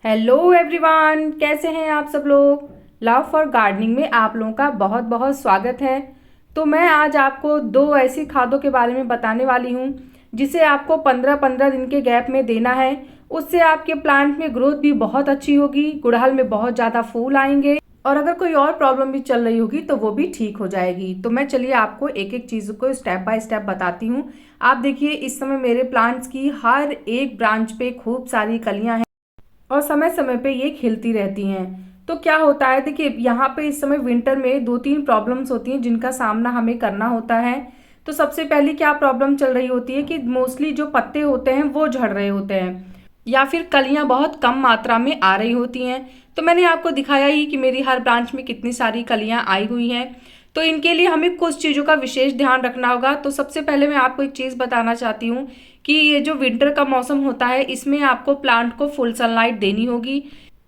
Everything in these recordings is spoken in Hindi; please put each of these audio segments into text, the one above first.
हेलो एवरीवन, कैसे हैं आप सब लोग। लव फॉर गार्डनिंग में आप लोगों का बहुत बहुत स्वागत है। तो मैं आज आपको दो ऐसी खादों के बारे में बताने वाली हूं जिसे आपको 15-15 दिन के गैप में देना है। उससे आपके प्लांट में ग्रोथ भी बहुत अच्छी होगी, गुड़हल में बहुत ज़्यादा फूल आएंगे और अगर कोई और प्रॉब्लम भी चल रही होगी तो वो भी ठीक हो जाएगी। तो मैं चलिए आपको एक एक चीज़ को स्टेप बाय स्टेप बताती हूँ। आप देखिए, इस समय मेरे प्लांट्स की हर एक ब्रांच पे खूब सारी कलियाँ हैं और समय समय पे ये खिलती रहती हैं। तो क्या होता है, देखिए यहाँ पे इस समय विंटर में दो तीन प्रॉब्लम्स होती हैं जिनका सामना हमें करना होता है। तो सबसे पहली क्या प्रॉब्लम चल रही होती है कि मोस्टली जो पत्ते होते हैं वो झड़ रहे होते हैं या फिर कलियां बहुत कम मात्रा में आ रही होती हैं। तो मैंने आपको दिखाया ही कि मेरी हर ब्रांच में कितनी सारी कलियां आई हुई हैं। तो इनके लिए हमें कुछ चीज़ों का विशेष ध्यान रखना होगा। तो सबसे पहले मैं आपको एक चीज़ बताना चाहती हूँ कि ये जो विंटर का मौसम होता है इसमें आपको प्लांट को फुल सनलाइट देनी होगी।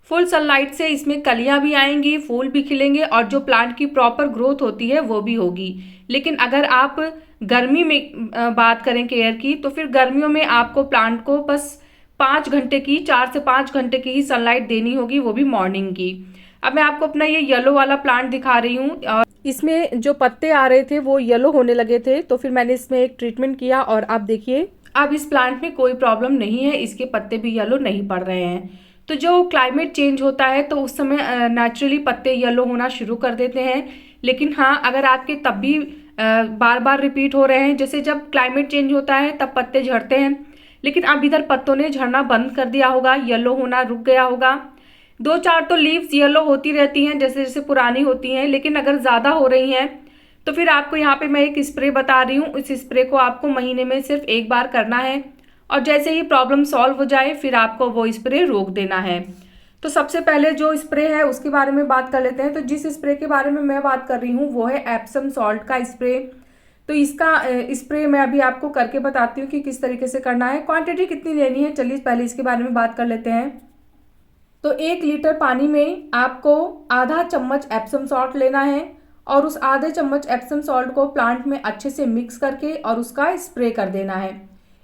फुल सनलाइट से इसमें कलियां भी आएंगी, फूल भी खिलेंगे और जो प्लांट की प्रॉपर ग्रोथ होती है वो भी होगी। लेकिन अगर आप गर्मी में बात करें केयर की, तो फिर गर्मियों में आपको प्लांट को बस 5 घंटे की, 4 से 5 घंटे की ही सनलाइट देनी होगी, वो भी मॉर्निंग की। अब मैं आपको अपना ये येलो वाला प्लांट दिखा रही हूँ और इसमें जो पत्ते आ रहे थे वो येलो होने लगे थे। तो फिर मैंने इसमें एक ट्रीटमेंट किया और आप देखिए अब इस प्लांट में कोई प्रॉब्लम नहीं है, इसके पत्ते भी येलो नहीं पड़ रहे हैं। तो जो क्लाइमेट चेंज होता है तो उस समय नेचुरली पत्ते येलो होना शुरू कर देते हैं। लेकिन हाँ, अगर आपके तब भी बार बार रिपीट हो रहे हैं, जैसे जब क्लाइमेट चेंज होता है तब पत्ते झड़ते हैं, लेकिन अब इधर पत्तों ने झड़ना बंद कर दिया होगा, येलो होना रुक गया होगा। दो चार तो लीव्स येलो होती रहती हैं जैसे जैसे पुरानी होती हैं, लेकिन अगर ज़्यादा हो रही हैं तो फिर आपको यहाँ पे मैं एक स्प्रे बता रही हूँ। इस स्प्रे को आपको महीने में सिर्फ एक बार करना है और जैसे ही प्रॉब्लम सॉल्व हो जाए फिर आपको वो स्प्रे रोक देना है। तो सबसे पहले जो स्प्रे है उसके बारे में बात कर लेते हैं। तो जिस स्प्रे के बारे में मैं बात कर रही हूँ वो है एप्सम सॉल्ट का स्प्रे। तो इसका स्प्रे मैं अभी आपको करके बताती हूँ कि किस तरीके से करना है, क्वांटिटी कितनी लेनी है। चलिए पहले इसके बारे में बात कर लेते हैं। तो 1 लीटर पानी में आपको आधा चम्मच एप्सम सॉल्ट लेना है और उस आधे चम्मच एप्सम सॉल्ट को प्लांट में अच्छे से मिक्स करके और उसका स्प्रे कर देना है।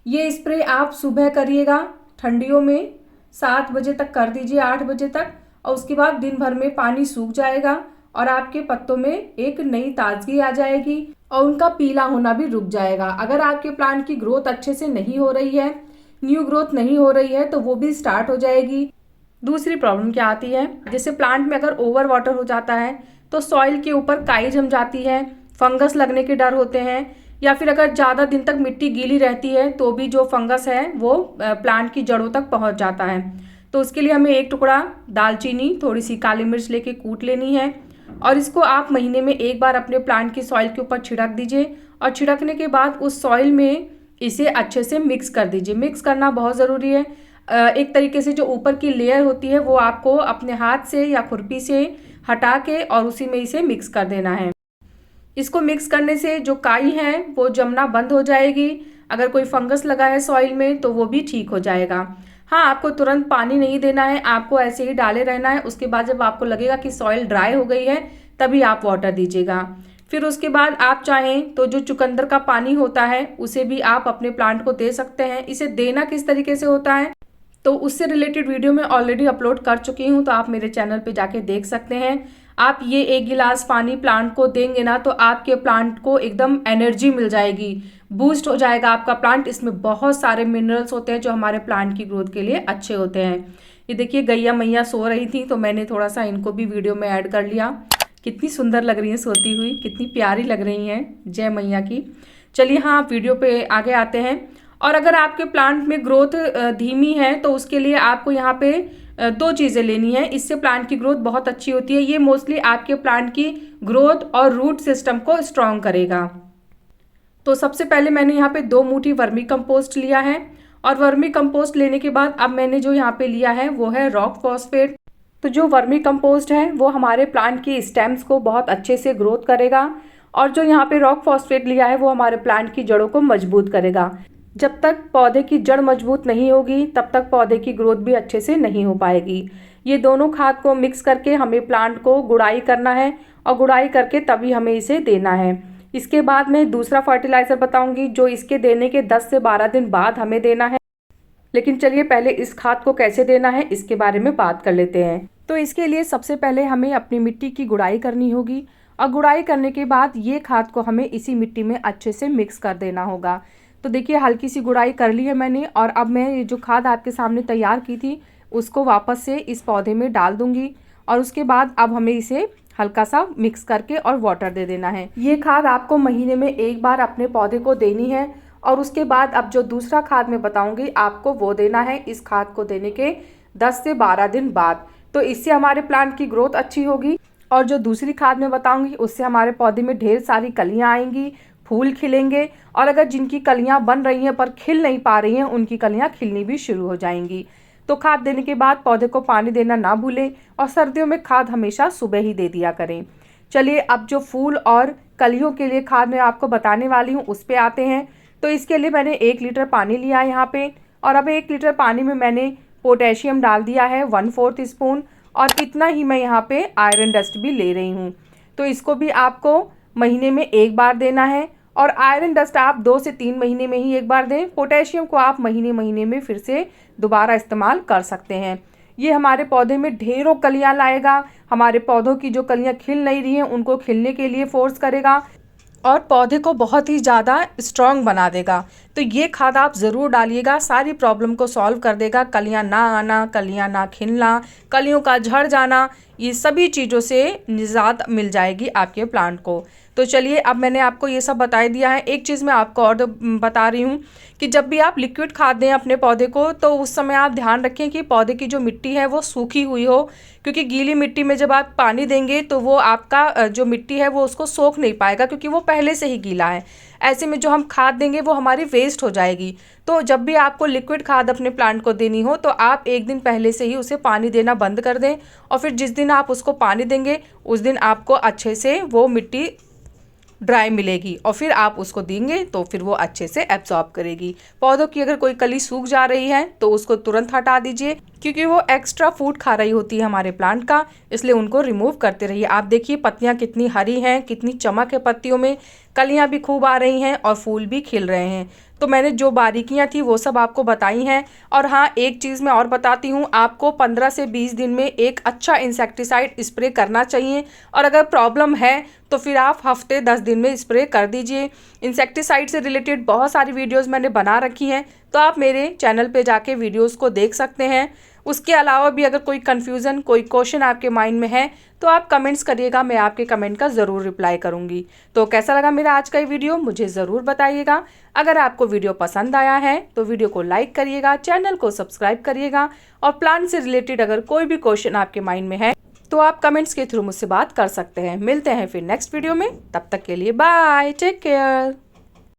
ये स्प्रे आप सुबह करिएगा, ठंडियों में 7 बजे तक कर दीजिए, 8 बजे तक, और उसके बाद दिन भर में पानी सूख जाएगा और आपके पत्तों में एक नई ताजगी आ जाएगी और उनका पीला होना भी रुक जाएगा। अगर आपके प्लांट की ग्रोथ अच्छे से नहीं हो रही है, न्यू ग्रोथ नहीं हो रही है, तो वो भी स्टार्ट हो जाएगी। दूसरी प्रॉब्लम क्या आती है, जैसे प्लांट में अगर ओवर वाटर हो जाता है तो सॉइल के ऊपर काई जम जाती है, फंगस लगने के डर होते हैं, या फिर अगर ज़्यादा दिन तक मिट्टी गीली रहती है तो भी जो फंगस है वो प्लांट की जड़ों तक पहुंच जाता है। तो उसके लिए हमें एक टुकड़ा दालचीनी, थोड़ी सी काली मिर्च लेके कूट लेनी है और इसको आप महीने में एक बार अपने प्लांट की सॉइल के ऊपर छिड़क दीजिए और छिड़कने के बाद उस सॉइल में इसे अच्छे से मिक्स कर दीजिए। मिक्स करना बहुत ज़रूरी है। एक तरीके से जो ऊपर की लेयर होती है वो आपको अपने हाथ से या खुरपी से हटा के और उसी में इसे मिक्स कर देना है। इसको मिक्स करने से जो काई है वो जमना बंद हो जाएगी। अगर कोई फंगस लगा है सॉइल में तो वो भी ठीक हो जाएगा। हाँ, आपको तुरंत पानी नहीं देना है, आपको ऐसे ही डाले रहना है। उसके बाद जब आपको लगेगा कि सॉइल ड्राई हो गई है तभी आप वाटर दीजिएगा। फिर उसके बाद आप चाहें तो जो चुकंदर का पानी होता है उसे भी आप अपने प्लांट को दे सकते हैं। इसे देना किस तरीके से होता है तो उससे रिलेटेड वीडियो मैं ऑलरेडी अपलोड कर चुकी हूँ, तो आप मेरे चैनल पे जाके देख सकते हैं। आप ये 1 गिलास पानी प्लांट को देंगे ना तो आपके प्लांट को एकदम एनर्जी मिल जाएगी, बूस्ट हो जाएगा आपका प्लांट। इसमें बहुत सारे मिनरल्स होते हैं जो हमारे प्लांट की ग्रोथ के लिए अच्छे होते हैं। ये देखिए, गैया मैया सो रही थी तो मैंने थोड़ा सा इनको भी वीडियो में ऐड कर लिया। कितनी सुंदर लग रही हैं सोती हुई, कितनी प्यारी लग रही हैं, जय मैया की। चलिए हाँ, वीडियो पे आगे आते हैं। और अगर आपके प्लांट में ग्रोथ धीमी है तो उसके लिए आपको यहाँ पे दो चीज़ें लेनी है, इससे प्लांट की ग्रोथ बहुत अच्छी होती है। ये मोस्टली आपके प्लांट की ग्रोथ और रूट सिस्टम को स्ट्रॉन्ग करेगा। तो सबसे पहले मैंने यहाँ पे 2 मुट्ठी वर्मी कंपोस्ट लिया है और वर्मी कंपोस्ट लेने के बाद अब मैंने जो यहाँ पे लिया है वो है रॉक फॉस्फेट। तो जो वर्मी कंपोस्ट है वो हमारे प्लांट की स्टेम्स को बहुत अच्छे से ग्रोथ करेगा और जो यहाँ पे रॉक फॉस्फेट लिया है वो हमारे प्लांट की जड़ों को मजबूत करेगा। जब तक पौधे की जड़ मजबूत नहीं होगी तब तक पौधे की ग्रोथ भी अच्छे से नहीं हो पाएगी। ये दोनों खाद को मिक्स करके हमें प्लांट को गुड़ाई करना है और गुड़ाई करके तभी हमें इसे देना है। इसके बाद मैं दूसरा फर्टिलाइज़र बताऊंगी जो इसके देने के 10 से 12 दिन बाद हमें देना है। लेकिन चलिए पहले इस खाद को कैसे देना है इसके बारे में बात कर लेते हैं। तो इसके लिए सबसे पहले हमें अपनी मिट्टी की गुड़ाई करनी होगी और गुड़ाई करने के बाद ये खाद को हमें इसी मिट्टी में अच्छे से मिक्स कर देना होगा। तो देखिए हल्की सी गुड़ाई कर ली है मैंने और अब मैं ये जो खाद आपके सामने तैयार की थी उसको वापस से इस पौधे में डाल दूंगी और उसके बाद अब हमें इसे हल्का सा मिक्स करके और वाटर दे देना है। ये खाद आपको महीने में एक बार अपने पौधे को देनी है और उसके बाद अब जो दूसरा खाद मैं बताऊंगी आपको वो देना है इस खाद को देने के 10 से 12 दिन बाद। तो इससे हमारे प्लांट की ग्रोथ अच्छी होगी और जो दूसरी खाद मैं बताऊंगी उससे हमारे पौधे में ढेर सारी कलियां आएंगी, फूल खिलेंगे और अगर जिनकी कलियां बन रही हैं पर खिल नहीं पा रही हैं उनकी कलियां खिलनी भी शुरू हो जाएंगी। तो खाद देने के बाद पौधे को पानी देना ना भूलें और सर्दियों में खाद हमेशा सुबह ही दे दिया करें। चलिए अब जो फूल और कलियों के लिए खाद मैं आपको बताने वाली हूँ उस पर आते हैं। तो इसके लिए मैंने 1 लीटर पानी लिया है यहाँ पे और अब 1 लीटर पानी में मैंने पोटेशियम डाल दिया है 1/4 स्पून और इतना ही मैं यहाँ पे आयरन डस्ट भी ले रही हूँ। तो इसको भी आपको महीने में एक बार देना है और आयरन डस्ट आप 2 से 3 महीने में ही एक बार दें। पोटेशियम को आप महीने महीने में फिर से दोबारा इस्तेमाल कर सकते हैं। ये हमारे पौधे में ढेरों कलियां लाएगा, हमारे पौधों की जो कलियां खिल नहीं रही हैं उनको खिलने के लिए फोर्स करेगा और पौधे को बहुत ही ज़्यादा स्ट्रॉन्ग बना देगा। तो ये खाद आप ज़रूर डालिएगा, सारी प्रॉब्लम को सॉल्व कर देगा। कलियां ना आना, कलियां ना खिलना, कलियों का झड़ जाना, ये सभी चीज़ों से निजात मिल जाएगी आपके प्लांट को। तो चलिए अब मैंने आपको ये सब बता दिया है। एक चीज़ मैं आपको और बता रही हूँ कि जब भी आप लिक्विड खाद दें अपने पौधे को तो उस समय आप ध्यान रखें कि पौधे की जो मिट्टी है वो सूखी हुई हो, क्योंकि गीली मिट्टी में जब आप पानी देंगे तो वो आपका जो मिट्टी है वो उसको सोख नहीं पाएगा क्योंकि वो पहले से ही गीला है। ऐसे में जो हम खाद देंगे वो हमारी वेस्ट हो जाएगी। तो जब भी आपको लिक्विड खाद अपने प्लांट को देनी हो तो आप एक दिन पहले से ही उसे पानी देना बंद कर दें और फिर जिस दिन आप उसको पानी देंगे उस दिन आपको अच्छे से वो मिट्टी ड्राई मिलेगी और फिर आप उसको देंगे तो फिर वो अच्छे से एब्जॉर्ब करेगी। पौधों की अगर कोई कली सूख जा रही है तो उसको तुरंत हटा दीजिए क्योंकि वो एक्स्ट्रा फूड खा रही होती है हमारे प्लांट का, इसलिए उनको रिमूव करते रहिए। आप देखिए पत्तियां कितनी हरी हैं, कितनी चमक है पत्तियों में, कलियां भी खूब आ रही हैं और फूल भी खिल रहे हैं। तो मैंने जो बारीकियां थी वो सब आपको बताई हैं। और हाँ, एक चीज़ मैं और बताती हूँ, आपको 15 से 20 दिन में एक अच्छा इंसेक्टिसाइड स्प्रे करना चाहिए और अगर प्रॉब्लम है तो फिर आप हफ्ते 10 दिन में स्प्रे कर दीजिए। इंसेक्टिसाइड से रिलेटेड बहुत सारी वीडियोस मैंने बना रखी हैं, तो आप मेरे चैनल पे जाके वीडियोस को देख सकते हैं। उसके अलावा भी अगर कोई कन्फ्यूज़न, कोई क्वेश्चन आपके माइंड में है तो आप कमेंट्स करिएगा, मैं आपके कमेंट का ज़रूर रिप्लाई करूँगी। तो कैसा लगा मेरा आज का ये वीडियो मुझे ज़रूर बताइएगा। अगर आपको वीडियो पसंद आया है तो वीडियो को लाइक करिएगा, चैनल को सब्सक्राइब करिएगा और प्लांट से रिलेटेड अगर कोई भी क्वेश्चन आपके माइंड में है तो आप कमेंट्स के थ्रू मुझसे बात कर सकते हैं। मिलते हैं फिर नेक्स्ट वीडियो में, तब तक के लिए बाय, टेक केयर।